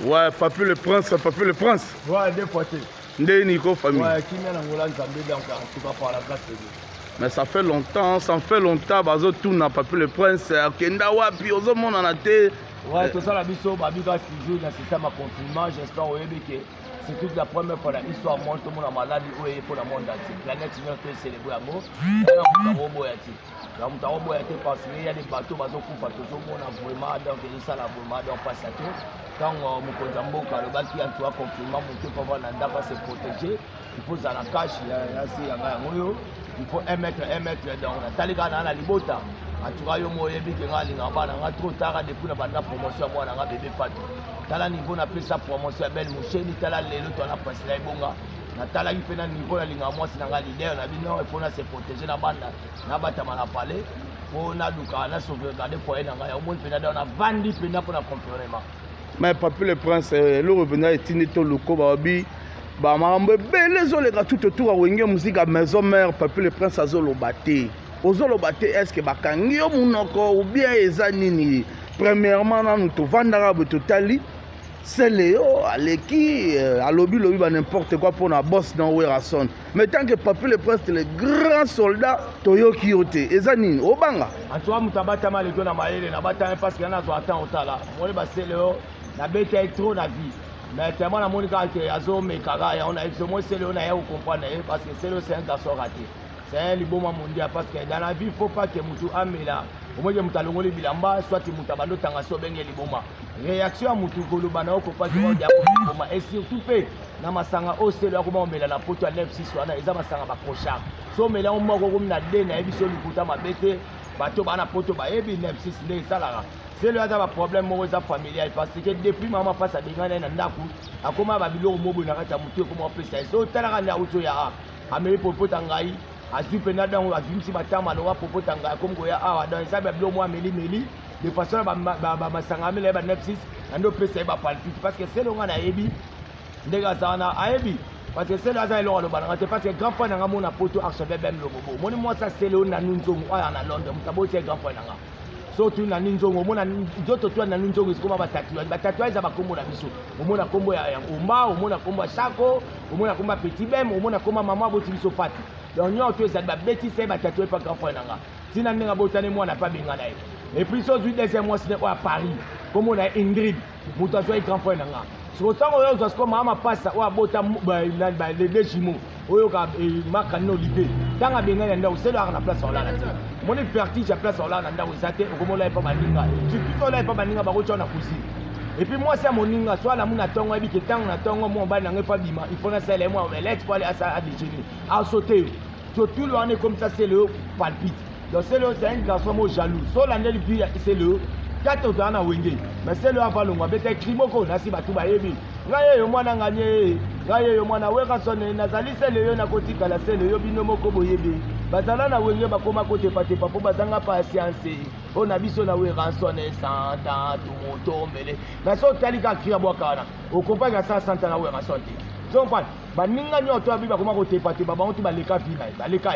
Ouais, Papi le Prince, Papi le Prince. Ouais, deux fois. Ndé Nico famille. Ouais, qui vient d'Angola, Zambé, donc tu vas par la place. Mais ça fait longtemps, bazo tout n'a Papi le Prince, Kenda Wapi, Ozo mon en a té. Ouais, tout ça, la biso, Babiga, toujours dans le système de confinement, j'espère que c'est toute la première fois dans l'histoire, tout le monde a maladie, pour le monde entier. La planète, tu viens de célébrer à mot, il y a des bateaux, on a vraiment, donc ça, la vraiment, donc pas ça tout. Quand on a le bac qui a tout confinement, on peut pas se protéger, il faut ça la cache, il faut 1 mètre, donc on a les gars dans la libota. En tout cas, trop tard depuis la promotion, moi, on a bébé Fatou. Tala niveau, on appelle ça promotion, belle moucheni, tala les autres, on a passé la bonga. Natala, il fait un niveau, la ligne à moi, c'est un leader, on a dit non, il faut se protéger la bande, on a battu à la palais. On a sauvegardé pour aller dans la monde, on a vendu pour la conférence. Mais Papi le Prince, le revenu est inutile, le Kobabi. Bah, les autres, tout autour, à Wenge, musique à maison mère, Papi le Prince, à Zolo Baté. Ozolo Baté, est-ce que Bakangio Mounoko ou bien Ezanini? Premièrement, nous te vendons totali. C'est Léo, Aleki, à lobby, n'importe quoi pour la bosse dans Werason. Mais tant que Papi le Prince, le grand soldat, Toyo Kiyote, Ezanini, Obanga. En tout cas, Moutabata Maléko na Maïle, na bataille parce qu'il y en a attend au tala. Moi, c'est Léo, la bête est trop la vie. Mais tellement la Monica qui a zoomé, on a eu ce mot, c'est Léo, on a eu comprendre, parce que c'est Léo, c'est un garçon raté. C'est un liboma mondial parce que dans la vie, il ne faut pas que Moutou Amela, au moins que Moutalongoli Bilamba, soit Moutabalo Tangaso Bengue Liboma. Réaction à Moutou Golubana, il ne faut pas que Liboma. Et surtout, dans ma sanga, au c'est là comment on met la pote à 9-6, et ça ma sanga ma cochard. So, mais là, on m'a dit que je n'ai pas vu Kouta ma bête, bateau, bana poto, ba ebi 9-6, les salara. C'est le problème familial parce que depuis maman passe à des gens nandaku, à comment Babylon Mobo n'a pas Moutou, comment on peut ça. So, Talaranda Outoya, Amé Popo Tangaï. Azupena dans la Jimsi Batama, Loa Popotanga, comme Goya, dans les sables de moi, Méli, de façon à Masangame, les Banepsis, et nos PC palpite, parce que c'est le monde à Ebi, Negazana à Ebi, parce que c'est là le Lord, parce que grand point dans mon apoto, Archevêque Ben Lobo. Moi, ça c'est le Nanunzo, à Londres, Mutabote, grand point. Surtout na ninzongo omona nzoto to na ninzongo sikoma batatuage za bakombo na biso omona kombo ya Omba omona kombo ya Shako omona kombo ya Petit Bem omona kombo mama boti biso fati donc nyoto ezali ba beti se batatuage pa grand frère nanga tina ndenga botane mwana pa benga na ye et puis so du deuxième mois c'est à Paris kombo na Ingrid mutazo grand frère nanga so tango yo zo sikoma mama passa wa bota les deux jumeaux oyo ka maka no libe tanga benga na ndao c'est là na place on là la mon vertige à place là na ndao zate okomo là pas baninga surtout so là pas baninga ba kocha na kusi et puis moi c'est mon ninga soit la muna tongo ebi ke tango na tongo mo ba na pas bima il faut na ça les moi omelette pour aller à déjeuner à sauter surtout le on est comme ça c'est le palpite donc c'est un garçon mo jaloux so la ndeli puis c'est le kato to na wenge mais c'est le avant le moi bete krimoko na si batu ba yebi ngaye yo mwana nganye ngaye yo mwana weka sonne nazali c'est le yo na kotika la c'est le yo bino moko boyebi bazala na wenge bakoma kote pate papo bazanga patience on a biso na we ransonne santa tout moto mele mais so talika kira bwakana o compagnie ça santa na we ransonne donc baninga nyoto abiba koma kote pate baba on ti baleka vina baleka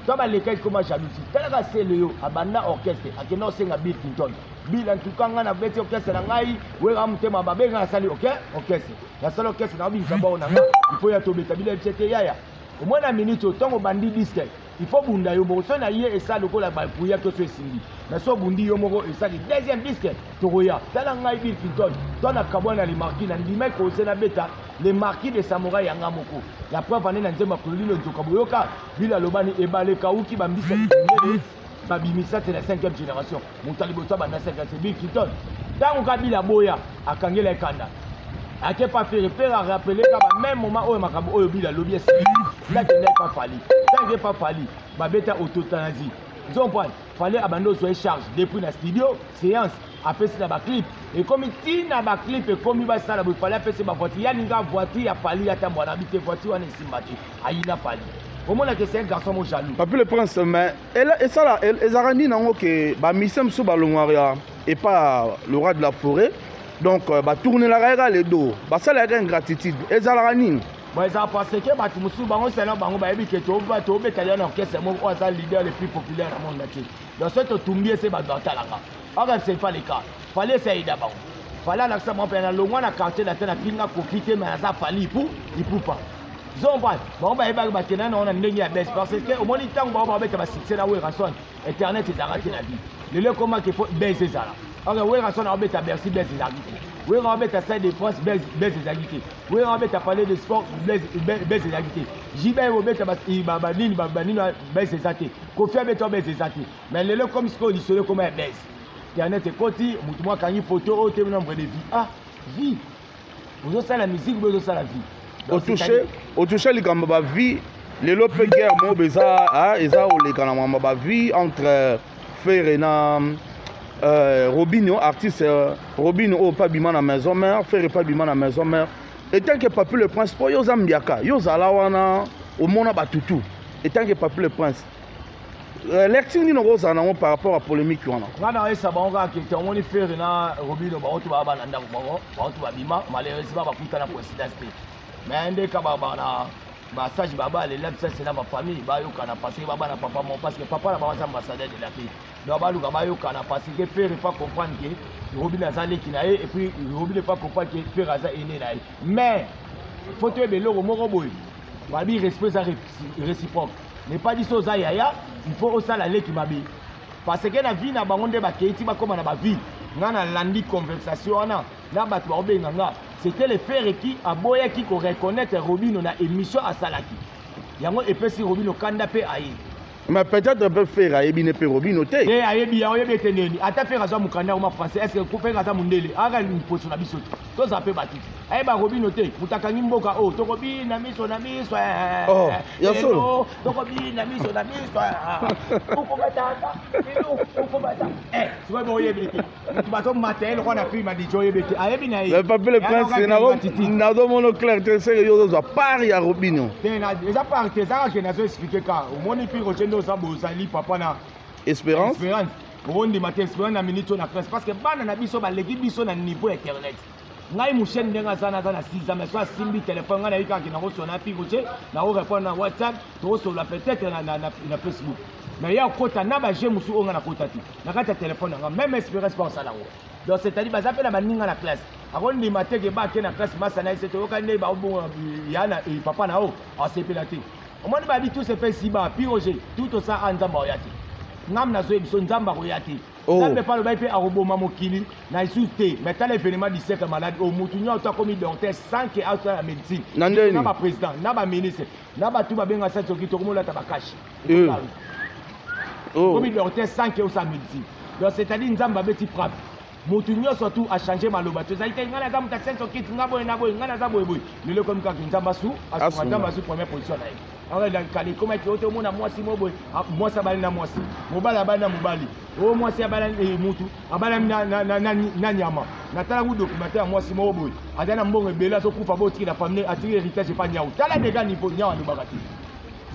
toi baleka comme jalousie talaka c'est le yo abanda orchestre akena osenga Bill Clinton Bill en tout cas ngana beti orchestre na ngai we ramtema babenga na sali orchestre la sali orchestre na biso ba onanga il faut ya tobeta bila c'était yaya au moins na minute tongo bandi disque il faut bunda yo mo so na ye esa lokola ba puya to so esindi na so bundi yo moko esa di deuxième disque tokoya tala ngai Bill Clinton toi na kabwana les marquis na ndime ko se na beta les marquis de samouraï yanga moko la preuve ane na nzema kolilo nzoka boyoka bila lobani ebale kauki bambisa babimisa c'est la 5e génération moutalibosa banda 5e c'est Bill Clinton tango kabila boya akangela ekanda ake pas faire père à rappeler que même moment où makambo oyo bila lobby là que n'est pas fallu tant que pas fallu babeta autotanasie donc fallait abandonner sur charge depuis la studio séance après c'est la clip et comme il na ba clip et comme il va ça il fallait passer ma voiture ya ninga voiture ya fallu ata mwana habiter voiture on est simbati aina fallu au moins que c'est un garçon mon jaloux Papi le Prince mais et ça là ezarandi nango que ba misem so balongwaria et pas le roi de la forêt. Donc, tourner la règle les dos. Ça la ingratitude. Et ça la ranine. Moi, ça parce que Batumusu, Bango, c'est là, Bango, Baby, qui est au bas, au bétalien orchestre, c'est mon leader le plus populaire dans le monde. Donc, ce que tu me dis, c'est Batalanga. Alors, ce n'est pas le cas. Fallait essayer d'abord. fallait alakisa bango na longwa na quartier na te na pinga profiter mais ça fallait pour pas zomba bango bayebaki bakenda na ndenge ya baisse parce que omoni ntango bango babeta basuccès na Weranson internet ezalaki na vie lelo ekomaki fo baisse ezala alors Weranson abeta Bercy baisse ezalaki te Weranson abeta Stade de France baisse ezalaki te Weranson abeta Palais de Sport baisse ezalaki te Jibe obeta banini baisse ezalaki te Kofi abeta baisse ezalaki te mais lelo comme ce qu'on dit solo comme baisse internet ekoti mutu mwa kangi photo oyo te nombre de vie vie ozosala musique ozosala vie otouché likambo ba vie lelo pe guerre mo beza eza oleka na mama ba vie entre Frère na Robinho artiste Robinho o pa bima na maison mère Frère pa bima na maison mère et tant que Papi le Prince po yo zambiaka yo zala wana o mona batutu et tant que Papi le Prince lecture ni no za na par rapport à polémique wana ngana esa bango ki te omoni Frère na Robinho ba otu ba na ndako bango ba otu ba bima malheureusement ba kuta na coïncidence mais ndé ka baba na massage baba les lèvres c'est na ma famille ba yo kana parce que baba na papa mon parce que papa na baba ambassadeur de la paix donc ba luka ba yo kana parce que Frère pas comprendre que Robinho azali ki na et puis Robinho pas comprendre que Frère aza aîné na mais faut te be loko moko boy ba bi respect ça réciproque n'est pas dit ça za yaya il faut aussi la leki mabi parce que na vie na bango nde ba keiti ba koma na ba vie ngana landi conversation na ba to obenga nga c'était le frère qui a boya qui ko reconnaître Robinho na émission à Salaki yango epesi Robinho kanda pe ayi mais peut-être peut faire ayebi ne pe Robinho te ayebi teneni ata faire ça mukanda ma français est-ce que ko faire ça mundele aga ni poso na biso to za pe batiti ayeba Robinho te mutakangi mboka o to ko bi na miso oh ya solo to ko bi na miso uko bata tu vas boyer bilité tu vas tomber matin ko na film di joye bete ayebi na le Papi le Prince na do mono clair te se yo zo par ya Robinho tena déjà par te ça que na zo expliquer ka o moni pi rochendo za bozali papa na Espérance ondi matin Espérance na minute na classe parce que bana na biso ba legi biso na niveau internet ngai musheni ndenga sana 6 ans mais soit simbi téléphone ngana yika ki na rosona pi roche na o répondre na WhatsApp to so la peut-être na Facebook mais ya kota na ba je musu onga na kota ti na kata téléphone nga même Espérance pas ça là donc c'est-à-dire ba zapela baninga na classe akondi mateke ba ke na classe masa na ese to okande ba obo yana e papa na o a sepela ti omoni ba bi tout se fait si ba pi roche tout ça anzamba oyati ngam na zo ebiso nzamba koyati nzambe pa lobai pe aroboma mokili na isute mais tala événement du siècle malade au mutu nyota komi docteur sans que autre la médecine na ba président na ba ministre na ba tout ba benga sa soki to komola ta bakashi komi docteur sans que autre médecine donc c'est-à-dire nzamba beti frappe mutu nyonso tout a changé maloba to zaite ngana za muta senso kit ngabo na boy ngana za boy lelo comme ka nzamba su asuma nzamba su première position na alors dans kali comment tu oto mona mwasi moboy mwasi abali na mwasi mobali abali na mobali o mwasi abali mutu abali na nyama natala ku documentaire mwasi moboy azana mbongo ebela so kufa bo tiki na famille atiri héritage pas nyao tala déjà niveau nyao ndo bakati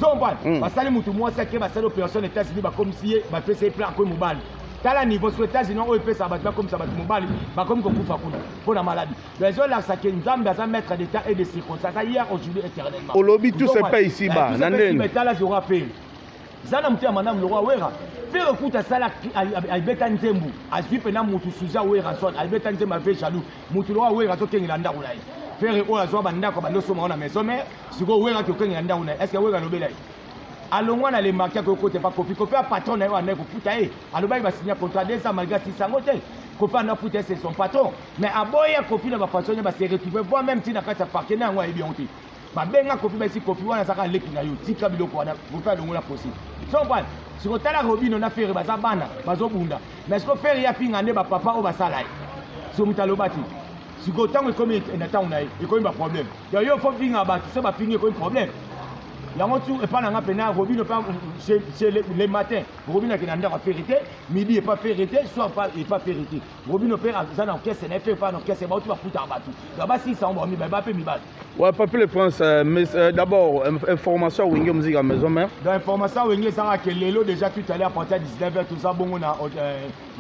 zomba basali mutu mwasi ke basali opération état civil ba comme si ba pese plan ko mobali tala niveau sur États-Unis on peut ça battre comme ça battre mobali ba comme ko kufa kuna pour la maladie les gens là ça que nzambe za mettre d'état et de circonstances ça hier aujourd'hui éternellement au lobby tout se paye ici bas nandeni mais tala zora fait zana mtia madame le roi wera faire écoute ça là albeta nzembu azui pena mutu suza wera son albeta nzembu avec jaloux mutu le roi wera to kengila ndako lai faire o azwa banda ko baloso maona maison mais siko wera to kengila ndako lai est-ce que wera lobela alongwa na le marqué ko côté pas Kofi Kofi a patron na yo ane ko futa aloba ba signer contrat 2 ans malgré 600 ngote Kofi na futa c'est son patron mais aboya Kofi na ba façon ba se retrouver voir même si na kata partenaire ngwa ebi onti ba benga Kofi ba si Kofi wana saka leki na yo tika biloko wana Kofi longola possible so quoi siko tala Robinho na faire ba za bana bazo bunda mais siko faire ya pinga ne ba papa o ba sala so mutalobati siko tango comme na tango na e ko ba problème yo faut pinga ba se ba pinga ko problème yango tu et pas na pena Robinho pas c'est les matins Robinho qui n'a pas vérité midi et pas vérité soir pas et pas vérité Robinho père ça dans caisse n'est fait pas dans caisse ba tu vas foutre en batu là-bas si ça on va mi ba pe mi ba ouais Papi le Prince mais d'abord information Wenge musique à maison mère dans information Wenge ça que lelo déjà tout à l'heure à partir de 19h tout ça bon na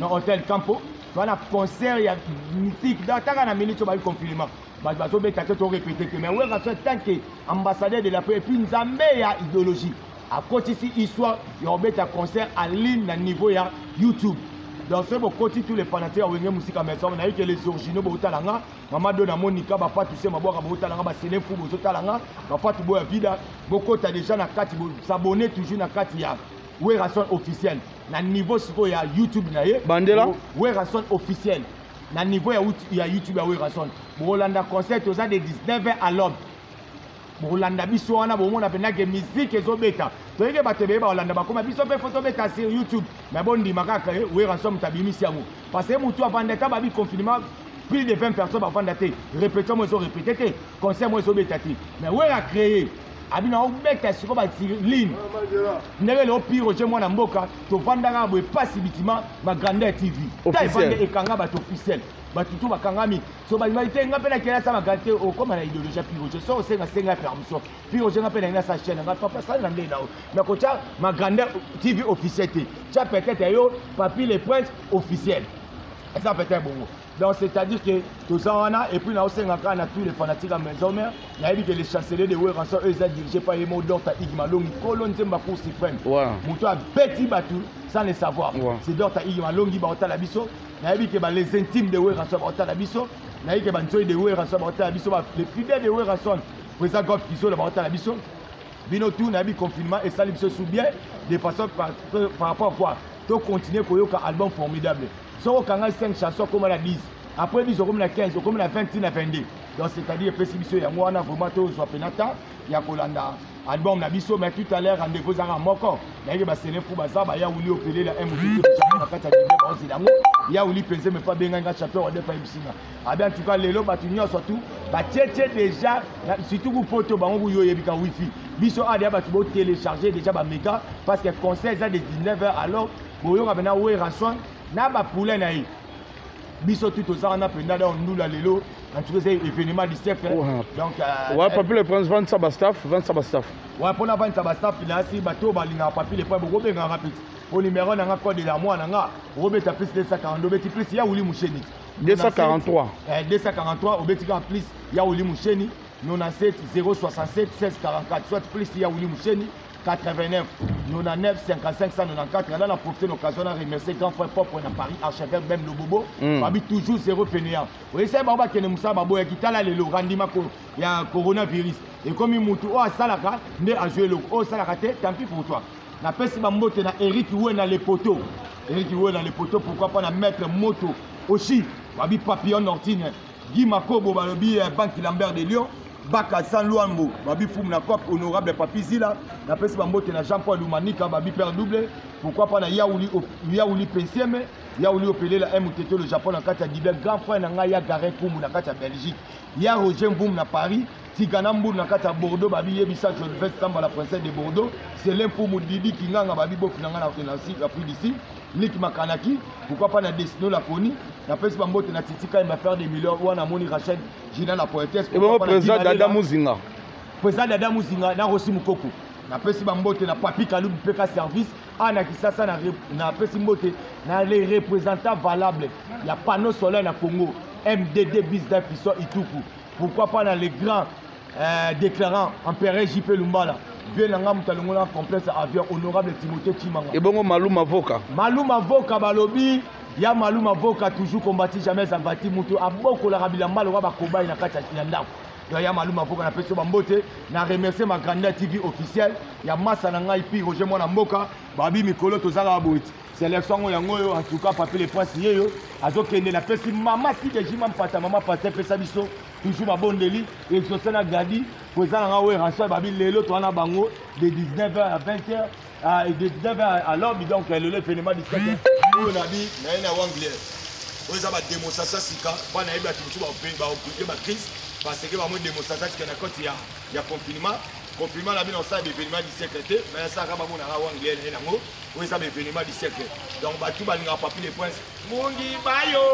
hôtel Campo voilà concert il y a musique dans ta na minute ba confinement bah bazo beta to répéter que mais ouais raison tant que ambassadeur de la paix et puis nzambe ya idéologie à côté ici histoire il y a beta concert en ligne na niveau ya YouTube donc c'est beaucoup tous les fanatiques wenge musique maison na que les originaux botalanga maman dona monika ba pas tous ma boka botalanga ba sele fu botalanga ba pas tout boya vida beaucoup ta déjà na kati s'abonner toujours na kati ya Werason officiel na niveau siko ya YouTube na ye bandela Werason officiel na niveau ya YouTube ya Werason bolanda concert aux de 19h à l'aube bolanda biso wana bomona pena que musique ezobeta toyeke bato ebeye baolanda bakoma biso mpe photo beta sur YouTube mais bondima kaka Werason mutabimisi yango parce que mutu avandaka babi confinement plus de 20 personnes bavanda te répétition mo ezo répété te concert mo ezobeta te mais Wera créé abina obeta siko ba ligne ndenge le pire je mwana mboka to vandaka boye pasi bitima ma grandeur TV officiel ekanga bato officiel bato tout bakangami so ba imalité nga pena kela sa magate o comme na idéologie pire je so senga permission pire je nga pena ina sa chaîne nga papa ça na ndena mais ko cha ma grandeur TV officiel te cha peut-être yo papi les princes officiel et ça peut-être bon. Donc c'est-à-dire que tout ça on a et puis là aussi on a tous les fanatiques à maison mère il y a dit que les chanceliers de Werason eux sont dirigés par Emo Dr Igmalongi Colonne Zemba pour suprême muto a petit batu sans le savoir c'est Dr Igmalongi ba otala biso il y a dit que les intimes de Werason otala biso il y a dit que banzoi de Werason otala biso les fidèles de Werason président Goff Kizo la otala biso bino tout na bi confinement et ça biso sous bien de façon par rapport à quoi to continuer koyoka album formidable. So on a 5 chansons comme la 10. Après 10 comme la 15, comme la 20, la 22. Donc c'est-à-dire que si il y a vraiment tout soit penata, il y a Kolanda album na biso mais tout à l'heure rendez-vous à moko. Il y a c'est le pour bazar ba ya wuli opérer la MDT na kata de aussi d'amour. Il y a wuli penser mais pas bien nga champion de pas ibisina. Ah bien en tout cas lelo batunyo surtout ba tchétché déjà surtout pour poto ba on yo yebika wifi. Biso a déjà ba tu télécharger déjà ba méga parce que concert ça de 19h alors boyo ka bena Werason na ba poulet na yi biso tout aux ana penda dans nous la lelo en tout cas c'est événement du siècle donc ouais papi le prince vend ça staff ouais pour la vendre ça staff là si bato balinga papi le point beaucoup bien rapide au numéro na code de la moi na robeta plus 242 beti plus ya uli musheni 243 243 obeti en plus ya uli musheni 97 067 16 44 soit plus ya uli musheni 89 99 55 194 là on a profité de l'occasion de remercier grand frère propre dans Paris archevêque même le bobo babi toujours zéro fainéant oui c'est baba kene musa babo ya kitala lelo randima ko ya coronavirus et comme mutu o asalaka nde a jouer le o salaka te tant pis pour toi na pesi ba mbote na Eric Oué dans les poteaux pourquoi pas na mettre moto aussi babi papillon nortine Guy Makobo balobi banque Lambert de Lyon Baka San Luambo, Babi Foum na Cop, honorable Papi Zila, la peste Bambote na Jean-Paul Lumanika, Babi Père Double, pourquoi pas na Yaouli PCM, Yaouli Opélé la MTT le Japon na Katia Diber, grand frère na Ya Garin Koumou na Katia Belgique, Ya Roger Mboum na Paris, Tigana Mboum na Katia Bordeaux, Babi Yebisa Jolvest Tamba la princesse de Bordeaux, c'est l'impoumou Didi Kinganga, Babi Bof Nanga na Afrique d'ici, Nick Makanaki, pourquoi pas na Destino la Koni, la peste Bambote na Titika, il va faire des millions, ou na Moni Rachel, Gina la poétesse, et bon président Dada Mouzinga. Président Dada Mouzinga, na Rossi Moukoko. Na pesi Bambote na Papi Kalou PK service, ana Kisasa na pesi Mbote, na les représentants valables. Il y a panneau solaire na Congo, MDD Business Fisso Ituku. Pourquoi pas dans les grands déclarants, Empereur JP Lumbala. Vienanga Moutalongola complexe avion honorable Timothée Chimanga. Et bon Malou Mavoka. Malou Mavoka balobi. Ya Malou Mavoka toujours combattu jamais Zambati Moutou a beaucoup la rabila mal au raba combat na kata yanda. Ya Malou Mavoka na peso bambote na remercier ma grande TV officielle ya massa na ngai pi Roger Mwana Mboka babi mikolo tozala aboti. Sélection yango yo en tout cas papi les points yo azokende na pesi mama si de jima mpata mama pata pesa biso toujours ma bondeli et sosana gadi poza na Werason babi lelo to na bango de 19h à 20h et de 19h à l'aube donc le phénomène du siècle on a dit na na anglais on a ba démonstration sika bana yebi ati mutu ba occupé ba crise parce que ba mo démonstration qui na côté ya confinement la bi dans ça événement du siècle mais ça ka ba mo na anglais na ngo on a événement du siècle donc ba tout ba linga papi les points mungi bayo